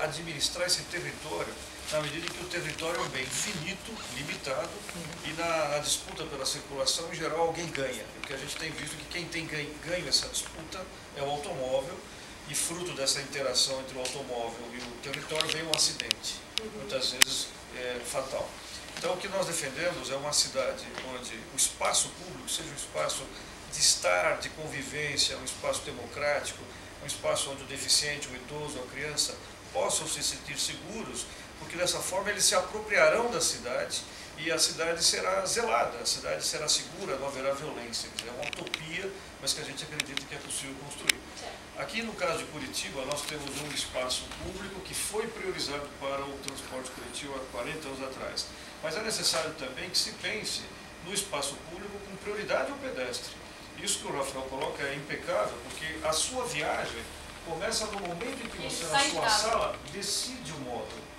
administrar esse território na medida em que o território é um bem finito, limitado, e na disputa pela circulação, em geral, alguém ganha. O que a gente tem visto é que quem tem ganho essa disputa é o automóvel, e fruto dessa interação entre o automóvel e o território vem um acidente, muitas vezes fatal. Então, o que nós defendemos é uma cidade onde o espaço público seja um espaço de estar, de convivência, um espaço democrático, um espaço onde o deficiente, o idoso, a criança possam se sentir seguros, porque dessa forma eles se apropriarão da cidade e a cidade será zelada, a cidade será segura, não haverá violência. É uma utopia, mas que a gente acredita que é possível construir. Aqui no caso de Curitiba, nós temos um espaço público que foi priorizado para o transporte coletivo há 40 anos atrás. Mas é necessário também que se pense no espaço público com prioridade ao pedestre. Isso que o Rafael coloca é impecável, porque a sua viagem começa no momento em que você, na sua sala, decide o modo.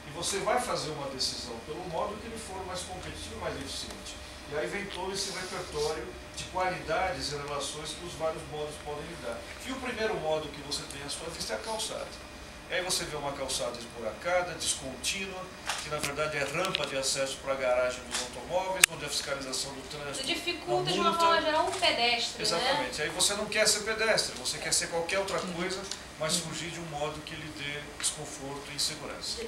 E você vai fazer uma decisão pelo modo que ele for mais competitivo, mais eficiente. E aí vem todo esse repertório de qualidades e relações que os vários modos podem lhe dar. E o primeiro modo que você tem à sua vista é a calçada. E aí você vê uma calçada esburacada, descontínua, que na verdade é rampa de acesso para a garagem dos automóveis, onde a fiscalização do trânsito dificulta de uma forma geral um pedestre. Exatamente. Né? Aí você não quer ser pedestre, você quer ser qualquer outra coisa, mas fugir de um modo que lhe dê desconforto e insegurança.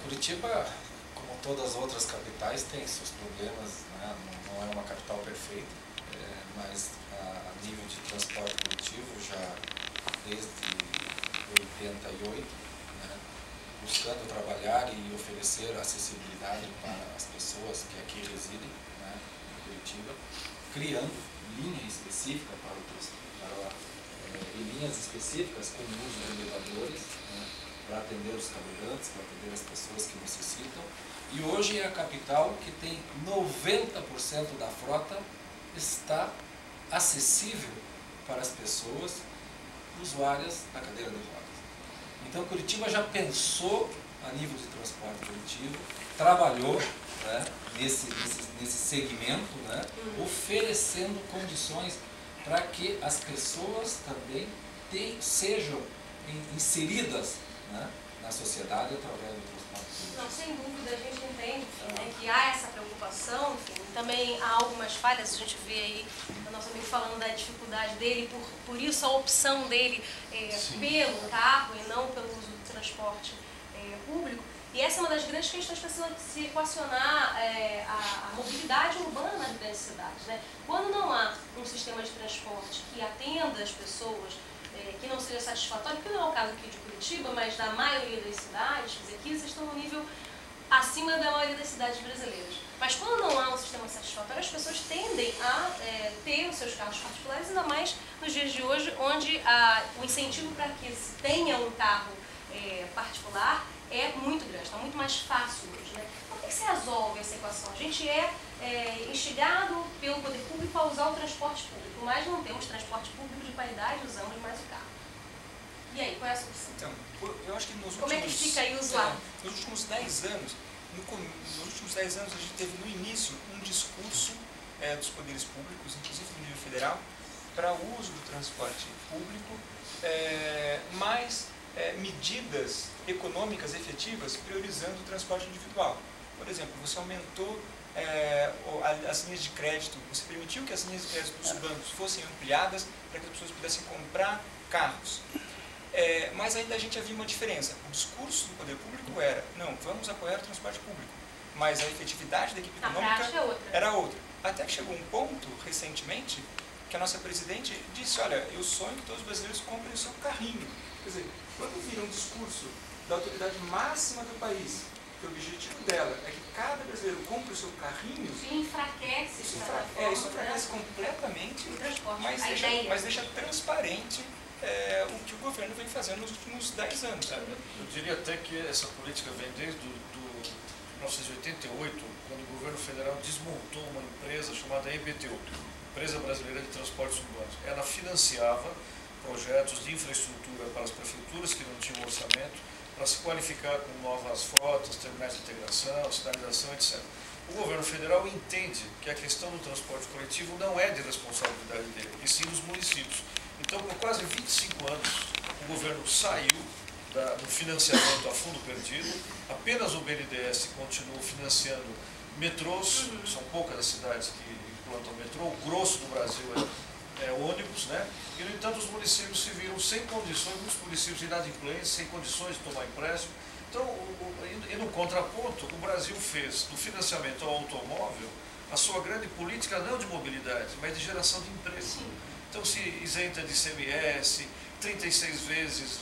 Curitiba, como todas as outras capitais, tem seus problemas, né? Não é uma capital perfeita, mas a nível de transporte coletivo já desde 88, né? Buscando trabalhar e oferecer acessibilidade para as pessoas que aqui residem, né? Em Curitiba, criando linha específica e linhas específicas com o uso de elevadores, né? Para atender os caminhantes, para atender as pessoas que necessitam. E hoje é a capital que tem 90% da frota está acessível para as pessoas usuárias da cadeira de rodas. Então Curitiba já pensou a nível de transporte coletivo, trabalhou, né, nesse segmento, né, oferecendo condições para que as pessoas também sejam inseridas, né, na sociedade através do transporte público. Não, sem dúvida, a gente entende, enfim, né, que há essa preocupação, enfim, também há algumas falhas, a gente vê aí o nosso amigo falando da dificuldade dele, por isso a opção dele pelo carro e não pelo uso do transporte público. E essa é uma das grandes questões que precisa se equacionar a mobilidade urbana nas grandes cidades. Né? Quando não há um sistema de transporte que atenda as pessoas, que não seja satisfatório, que não é o caso aqui de Curitiba, mas da maioria das cidades, quer dizer, aqui vocês estão no nível acima da maioria das cidades brasileiras. Mas quando não há um sistema satisfatório, as pessoas tendem a ter os seus carros particulares, ainda mais nos dias de hoje, onde o incentivo para que se tenha um carro particular é muito grande, está muito mais fácil hoje. Né? Como é que se resolve essa equação? A gente é instigado pelo poder público a usar o transporte público, mas não temos transporte público de qualidade, usamos mais o carro. E aí, qual é a solução? Então, eu acho que nos últimos... Como é que fica aí o usuário? Nos últimos 10 anos, a gente teve no início um discurso dos poderes públicos, inclusive no nível federal, para o uso do transporte público, mais medidas econômicas efetivas priorizando o transporte individual. Por exemplo, você aumentou as linhas de crédito, você permitiu que as linhas de crédito dos bancos fossem ampliadas para que as pessoas pudessem comprar carros. Mas ainda a gente havia uma diferença. O discurso do poder público era, não, vamos apoiar o transporte público, mas a efetividade da equipe econômica era outra. Até que chegou um ponto, recentemente, que a nossa presidente disse, olha, eu sonho que todos os brasileiros comprem o seu carrinho. Quer dizer, quando vira um discurso da autoridade máxima do país, que o objetivo dela é que cada brasileiro compre o seu carrinho, isso enfraquece, isso enfraquece completamente, mas deixa transparente o que o governo vem fazendo nos últimos 10 anos. Eu diria até que essa política vem desde 1988, quando o governo federal desmontou uma empresa chamada EBTU, Empresa Brasileira de Transportes Urbanos. Ela financiava projetos de infraestrutura para as prefeituras que não tinham orçamento, para se qualificar com novas frotas, terminais de integração, sinalização, etc. O governo federal entende que a questão do transporte coletivo não é de responsabilidade dele, e sim dos municípios. Então, por quase 25 anos, o governo saiu do financiamento a fundo perdido, apenas o BNDES continuou financiando metrôs, são poucas as cidades que implantam metrô, o grosso do Brasil é ônibus, né? E, no entanto, os municípios se viram sem condições, muitos municípios inadimplentes, sem condições de tomar empréstimo. Então, e no contraponto, o Brasil fez do financiamento ao automóvel a sua grande política não de mobilidade, mas de geração de emprego. Sim. Então se isenta de ICMS, 36 vezes,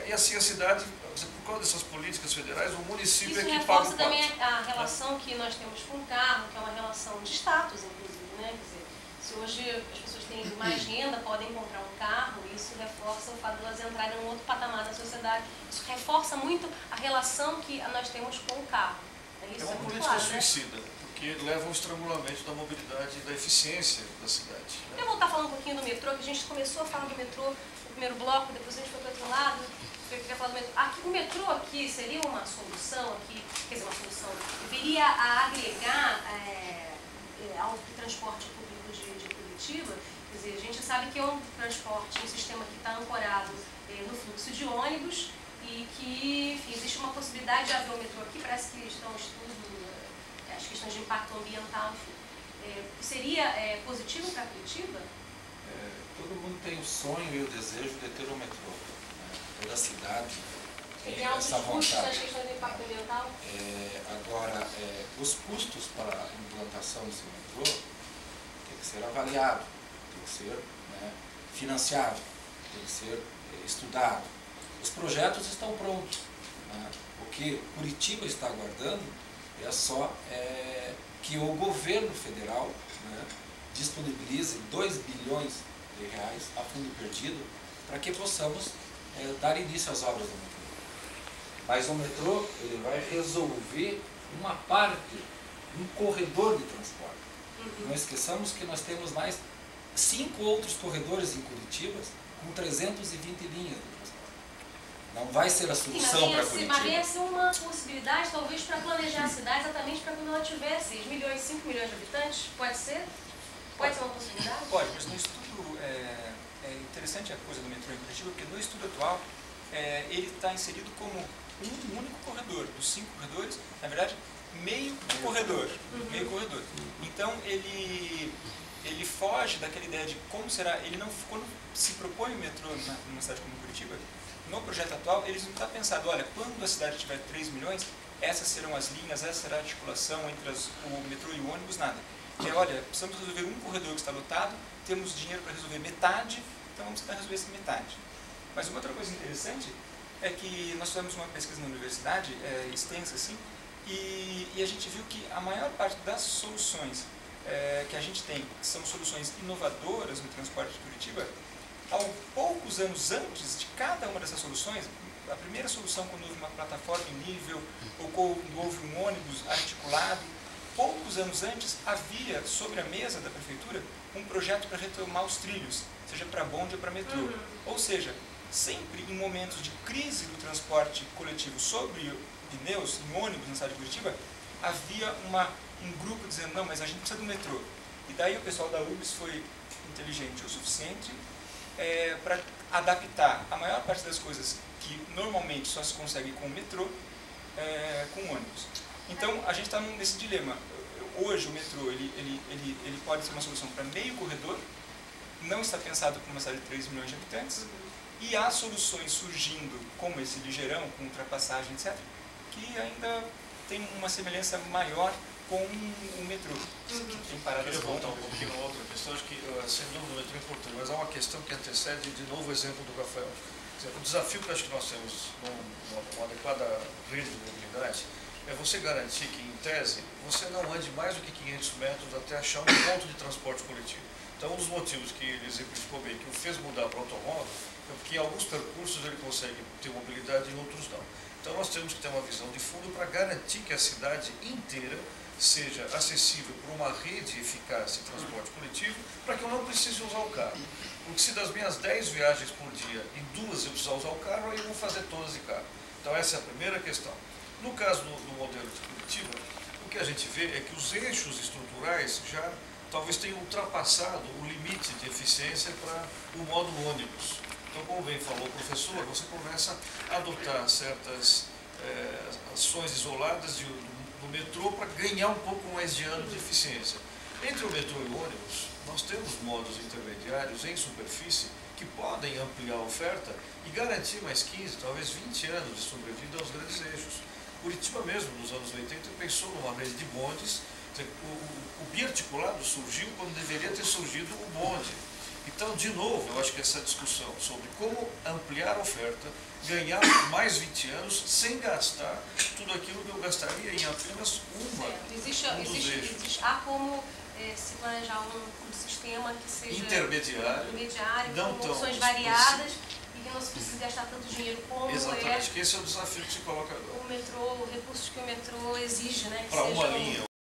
e assim a cidade, por causa dessas políticas federais, o município Isso é que paga reforça o também pato. a relação que nós temos com o carro, que é uma relação de status, inclusive, né? Quer dizer, se hoje as pessoas têm mais renda, podem comprar um carro, isso reforça o fato de elas entrarem em um outro patamar da sociedade. Isso reforça muito a relação que nós temos com o carro. Isso É uma muito política claro, né? suicida, porque leva ao estrangulamento da mobilidade e da eficiência da cidade. Eu Né? vou voltar falando um pouquinho do metrô, que a gente começou a falar do metrô no primeiro bloco, depois a gente foi para o outro lado. Eu queria falar do metrô. O metrô aqui seria uma solução, quer dizer, uma solução, viria a agregar ao transporte público de Curitiba. Quer dizer, a gente sabe que é um transporte, um sistema que está ancorado no fluxo de ônibus e que, enfim, existe uma possibilidade de haver o metrô aqui, parece que estão estudando as questões de impacto ambiental, enfim. Seria positivo para Curitiba? Todo mundo tem o sonho e o desejo de ter um metrô. Toda a cidade tem altos essa custos nas vontade. questões de impacto ambiental? Agora, os custos para a implantação desse metrô tem que ser avaliado, tem que ser financiado, tem que ser estudado. Os projetos estão prontos. Né? O que Curitiba está aguardando é só que o governo federal disponibilize 2 bilhões de reais a fundo perdido para que possamos dar início às obras do metrô. Mas o metrô ele vai resolver uma parte, um corredor de transporte. Não esqueçamos que nós temos mais 5 outros corredores em Curitiba com 320 linhas de transporte. Não vai ser a solução para Curitiba. Mas venha ser uma possibilidade, talvez, para planejar a cidade exatamente para quando ela tiver 6 milhões, 5 milhões de habitantes? Pode ser? Pode ser uma possibilidade? Pode, mas no estudo é interessante a coisa do metrô em Curitiba, porque no estudo atual ele está inserido como um único corredor. Dos 5 corredores, na verdade, meio corredor. Então ele foge daquela ideia de como será. Ele não, quando se propõe o metrô numa cidade como Curitiba, no projeto atual, eles não está pensado, olha, quando a cidade tiver 3 milhões, essas serão as linhas, essa será a articulação entre o metrô e o ônibus, nada. Olha, precisamos resolver um corredor que está lotado, temos dinheiro para resolver metade, então vamos tentar resolver essa metade. Mas uma outra coisa interessante é que nós fizemos uma pesquisa na universidade, extensa assim, e a gente viu que a maior parte das soluções que a gente tem, que são soluções inovadoras no transporte de Curitiba, poucos anos antes de cada uma dessas soluções, a primeira solução quando houve uma plataforma em nível, ou quando houve um ônibus articulado, poucos anos antes havia sobre a mesa da prefeitura um projeto para retomar os trilhos, seja para bonde ou para metrô. Ou seja, sempre em momentos de crise do transporte coletivo sobre pneus, em ônibus na cidade de Curitiba, havia um grupo dizendo, não, mas a gente precisa do metrô. E daí o pessoal da UBS foi inteligente o suficiente para adaptar a maior parte das coisas que normalmente só se consegue com o metrô, com ônibus. Então, a gente está nesse dilema. Hoje, o metrô ele pode ser uma solução para meio corredor, não está pensado para uma cidade de 3 milhões de habitantes, e há soluções surgindo, como esse ligeirão, com ultrapassagem, etc., que ainda tem uma semelhança maior com o metrô. Que tem paradas. Eu queria voltar um pouquinho a outra questão, acho que, sem dúvida, o metrô é importante, mas há uma questão que antecede, de novo, o exemplo do Rafael. O desafio que acho que nós temos numa adequada rede de mobilidade é você garantir que, em tese, você não ande mais do que 500 metros até achar um ponto de transporte coletivo. Então, um dos motivos que ele exemplificou bem, que o fez mudar para o automóvel, é porque em alguns percursos ele consegue ter mobilidade e em outros não. Então, nós temos que ter uma visão de fundo para garantir que a cidade inteira seja acessível por uma rede eficaz de transporte coletivo, para que eu não precise usar o carro. Porque se das minhas 10 viagens por dia, em 2 eu precisar usar o carro, aí eu vou fazer todas de carro. Então, essa é a primeira questão. No caso do modelo de Curitiba, o que a gente vê é que os eixos estruturais já talvez tenham ultrapassado o limite de eficiência para o modo ônibus. Então, como bem falou o professor, você começa a adotar certas ações isoladas do metrô para ganhar um pouco mais de ano de eficiência. Entre o metrô e o ônibus, nós temos modos intermediários em superfície que podem ampliar a oferta e garantir mais 15, talvez 20 anos de sobrevida aos grandes eixos. Curitiba mesmo, nos anos 80, pensou numa rede de bondes. O biarticulado surgiu quando deveria ter surgido o bonde. Então, de novo, eu acho que essa discussão sobre como ampliar a oferta, ganhar mais 20 anos sem gastar tudo aquilo que eu gastaria em apenas há como se planejar um sistema que seja intermediário com opções variadas e que não se precise gastar tanto dinheiro como exatamente, que esse é o desafio que se coloca agora. o metrô, recursos que o metrô exige, né? Para uma linha